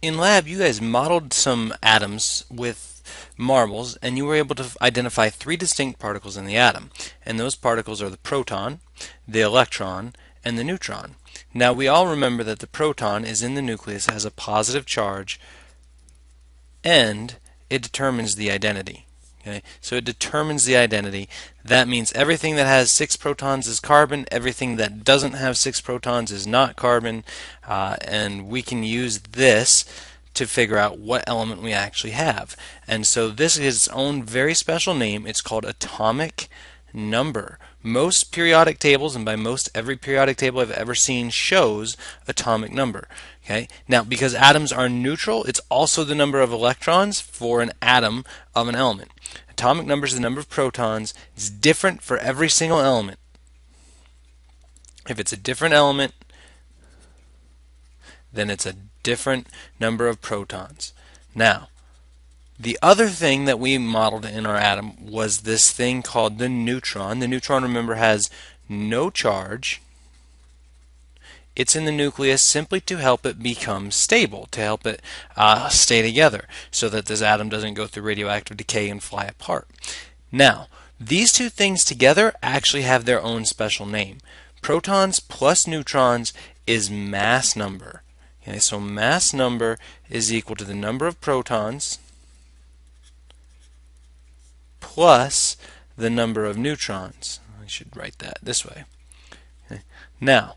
In lab, you guys modeled some atoms with marbles, and you were able to identify three distinct particles in the atom. And those particles are the proton, the electron, and the neutron. Now, we all remember that the proton is in the nucleus, has a positive charge, and it determines the identity. Okay? So it determines the identity. That means everything that has 6 protons is carbon, everything that doesn't have 6 protons is not carbon, and we can use this to figure out what element we actually have. And so this is its own very special name. It's called atomic number. Most periodic tables, and by most every periodic table I've ever seen, shows atomic number. Okay? Now, because atoms are neutral, it's also the number of electrons for an atom of an element. Atomic number is the number of protons. It's different for every single element. If it's a different element, then it's a different number of protons. Now, the other thing that we modeled in our atom was this thing called the neutron. The neutron, remember, has no charge. It's in the nucleus simply to help it become stable, to help it stay together, so that this atom doesn't go through radioactive decay and fly apart. Now, these two things together actually have their own special name. Protons plus neutrons is mass number. Okay, so mass number is equal to the number of protons plus the number of neutrons. I should write that this way. Okay. Now,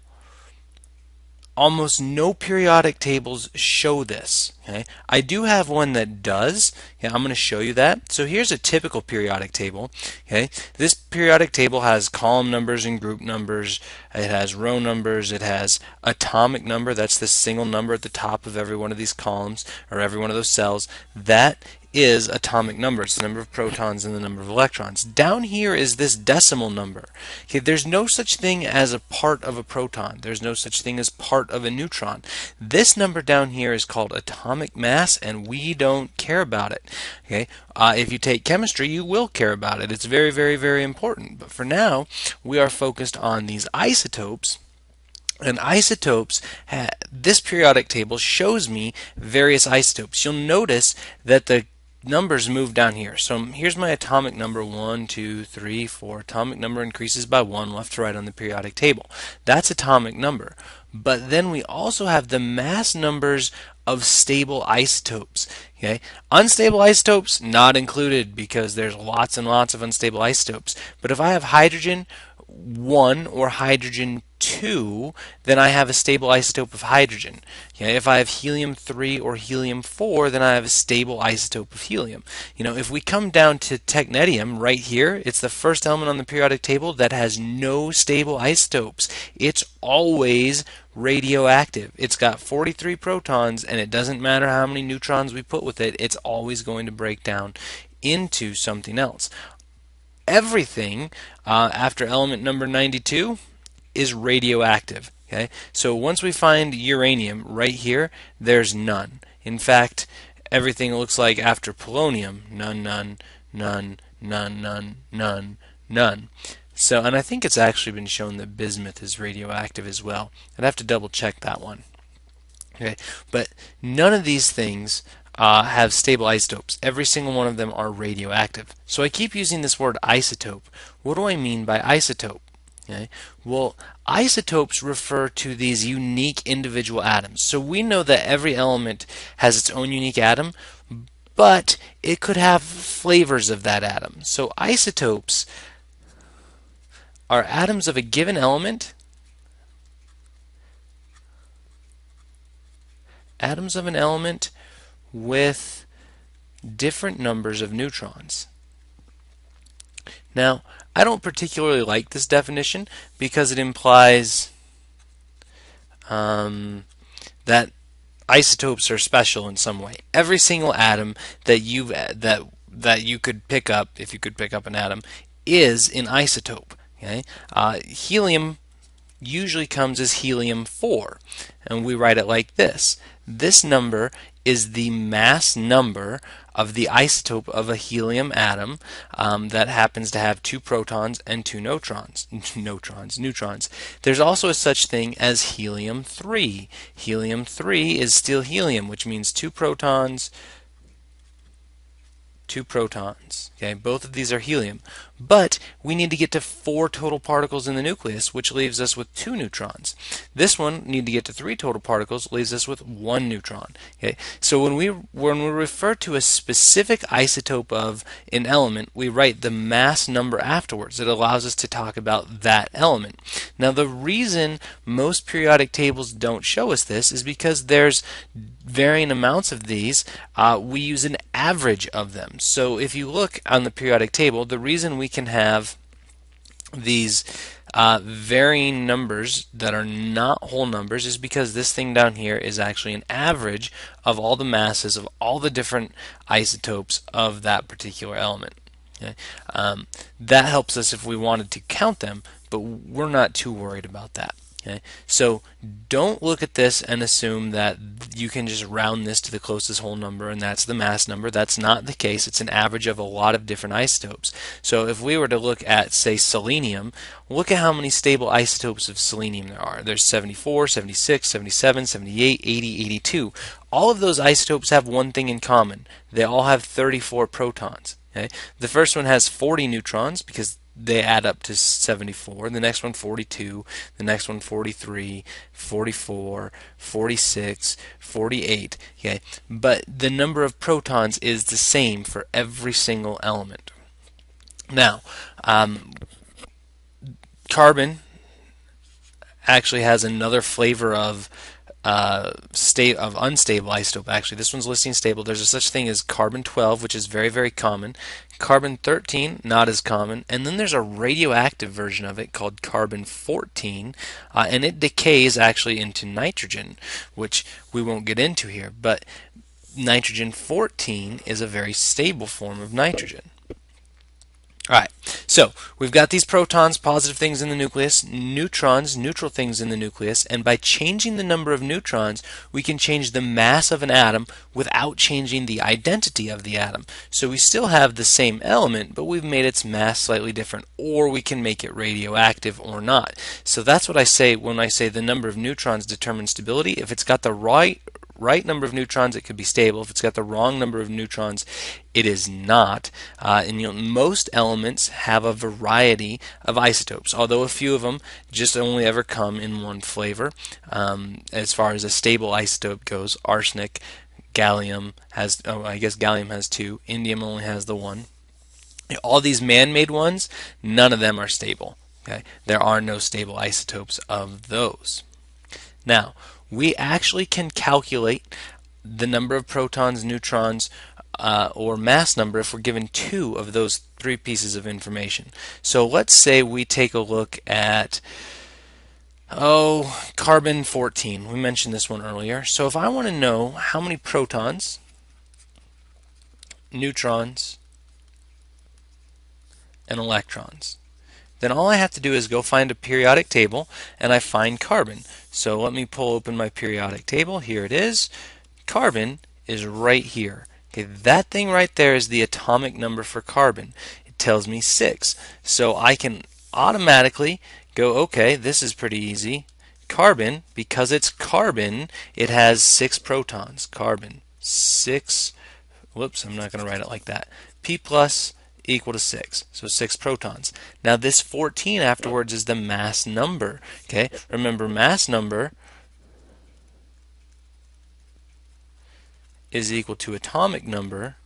almost no periodic tables show this. Okay? I do have one that does. Okay, I'm going to show you that. So here's a typical periodic table. Okay? This periodic table has column numbers and group numbers. It has row numbers. It has atomic number. That's the single number at the top of every one of these columns or every one of those cells. That is atomic number. It's the number of protons and the number of electrons. Down here is this decimal number. Okay, there's no such thing as a part of a proton. There's no such thing as part of a neutron. This number down here is called atomic mass, and we don't care about it. Okay, if you take chemistry, you will care about it. It's very, very, very important. But for now, we are focused on these isotopes. And isotopes, this periodic table shows me various isotopes. You'll notice that the numbers move down here. So here's my atomic number 1, 2, 3, 4. Atomic number increases by 1 left to right on the periodic table. That's atomic number. But then we also have the mass numbers of stable isotopes. Okay? Unstable isotopes not included because there's lots and lots of unstable isotopes. But if I have hydrogen 1 or hydrogen 2, then I have a stable isotope of hydrogen. Okay, if I have helium 3 or helium 4, then I have a stable isotope of helium. You know, if we come down to technetium right here, it's the first element on the periodic table that has no stable isotopes. It's always radioactive. It's got 43 protons, and it doesn't matter how many neutrons we put with it, it's always going to break down into something else. Everything after element number 92 is radioactive. Okay? So once we find uranium right here, there's none. In fact, everything looks like after polonium, none, none, none, none, none, none, none. So, and I think it's actually been shown that bismuth is radioactive as well. I'd have to double check that one. Okay, but none of these things have stable isotopes. Every single one of them are radioactive. So I keep using this word isotope. What do I mean by isotope? Okay. Well, isotopes refer to these unique individual atoms. So we know that every element has its own unique atom, but it could have flavors of that atom. So isotopes are atoms of a given element, atoms of an element with different numbers of neutrons. Now, I don't particularly like this definition because it implies that isotopes are special in some way. Every single atom that you could pick up, if you could pick up an atom, is an isotope. Okay? Helium usually comes as helium-4, and we write it like this. This number is the mass number of the isotope of a helium atom that happens to have 2 protons and 2 neutrons. There's also a such thing as helium-3. Helium-3 is still helium, which means 2 protons, 2 protons. Okay, both of these are helium. But we need to get to 4 total particles in the nucleus, which leaves us with 2 neutrons. This one need to get to 3 total particles, leaves us with 1 neutron. Okay, so when we refer to a specific isotope of an element, we write the mass number afterwards. It allows us to talk about that element. Now, the reason most periodic tables don't show us this is because there's varying amounts of these. We use an average of them. So if you look on the periodic table, the reason we can have these varying numbers that are not whole numbers is because this thing down here is actually an average of all the masses of all the different isotopes of that particular element. Okay? That helps us if we wanted to count them, but we're not too worried about that. Okay? So don't look at this and assume that you can just round this to the closest whole number and that's the mass number. That's not the case. It's an average of a lot of different isotopes. So if we were to look at, say, selenium, look at how many stable isotopes of selenium there are. There's 74, 76, 77, 78, 80, 82. All of those isotopes have one thing in common. They all have 34 protons. Okay? The first one has 40 neutrons because they add up to 74. The next one 42, the next one 43, 44, 46, 48. Okay, but the number of protons is the same for every single element. Now, carbon actually has another flavor of unstable isotope. Actually, this one's listing stable. There's a such thing as carbon-12, which is very, very common. Carbon-13, not as common. And then there's a radioactive version of it called carbon-14, and it decays actually into nitrogen, which we won't get into here. But nitrogen-14 is a very stable form of nitrogen. Alright, so we've got these protons, positive things in the nucleus, neutrons, neutral things in the nucleus, and by changing the number of neutrons, we can change the mass of an atom without changing the identity of the atom. So we still have the same element, but we've made its mass slightly different, or we can make it radioactive or not. So that's what I say when I say the number of neutrons determines stability. If it's got the right number of neutrons, it could be stable. If it's got the wrong number of neutrons, it is not. Most elements have a variety of isotopes, although a few of them just only ever come in one flavor. As far as a stable isotope goes, arsenic, gallium has, I guess gallium has 2, indium only has the 1. All these man-made ones, none of them are stable. Okay? There are no stable isotopes of those. Now, we actually can calculate the number of protons, neutrons, or mass number if we're given 2 of those 3 pieces of information. So let's say we take a look at carbon-14. We mentioned this one earlier. So if I want to know how many protons, neutrons, and electrons, then all I have to do is go find a periodic table and I find carbon. So let me pull open my periodic table. Here it is. Carbon is right here. Okay, that thing right there is the atomic number for carbon. It tells me 6. So I can automatically go, okay, this is pretty easy. Carbon, because it's carbon, it has 6 protons. Carbon, 6, whoops, I'm not going to write it like that. P plus equal to 6, so 6 protons. Now this 14 afterwards is the mass number. Okay, remember mass number is equal to atomic number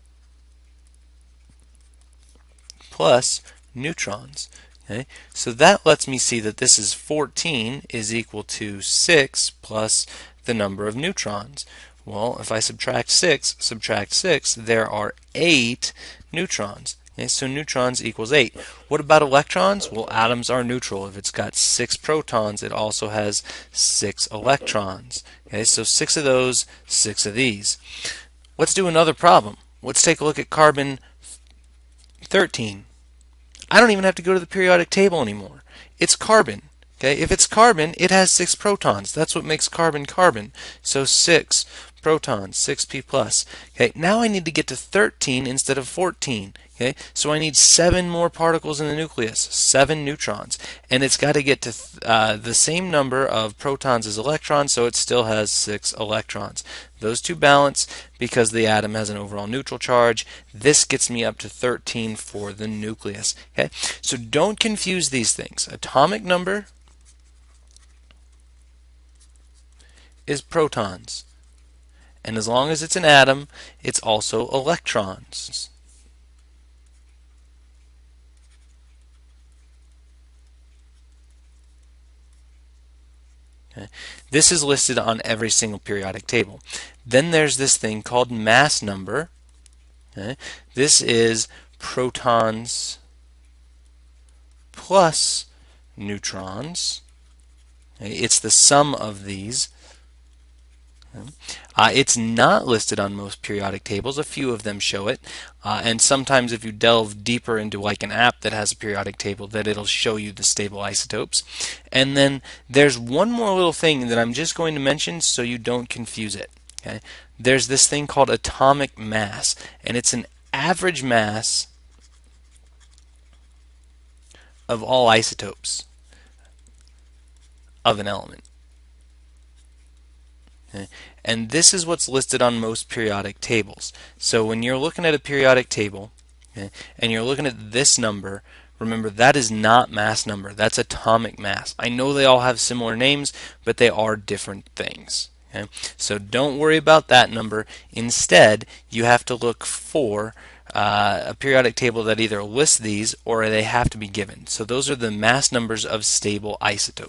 plus neutrons. Okay, so that lets me see that this is 14 is equal to 6 plus the number of neutrons. Well, if I subtract 6, there are 8 neutrons. Okay, so neutrons equals 8. What about electrons? Well, atoms are neutral. If it's got 6 protons, it also has 6 electrons. Okay, so 6 of those, 6 of these. Let's do another problem. Let's take a look at carbon-13. I don't even have to go to the periodic table anymore. It's carbon. Okay, if it's carbon, it has 6 protons. That's what makes carbon carbon. So 6 protons, 6p plus. Okay, now I need to get to 13 instead of 14. Okay, so I need 7 more particles in the nucleus, 7 neutrons, and it's got to get to the same number of protons as electrons, so it still has 6 electrons. Those two balance because the atom has an overall neutral charge. This gets me up to 13 for the nucleus. Okay, so don't confuse these things. Atomic number is protons, and as long as it's an atom, it's also electrons. Okay. This is listed on every single periodic table. Then there's this thing called mass number. Okay. This is protons plus neutrons. Okay. It's the sum of these. It's not listed on most periodic tables. A few of them show it, and sometimes if you delve deeper into like an app that has a periodic table, that it'll show you the stable isotopes. And then there's one more little thing that I'm just going to mention so you don't confuse it. Okay? There's this thing called atomic mass, and it's an average mass of all isotopes of an element. Okay. And this is what's listed on most periodic tables. So when you're looking at a periodic table, okay, and you're looking at this number, remember that is not mass number, that's atomic mass. I know they all have similar names, but they are different things. Okay? So don't worry about that number. Instead, you have to look for a periodic table that either lists these or they have to be given. So those are the mass numbers of stable isotopes.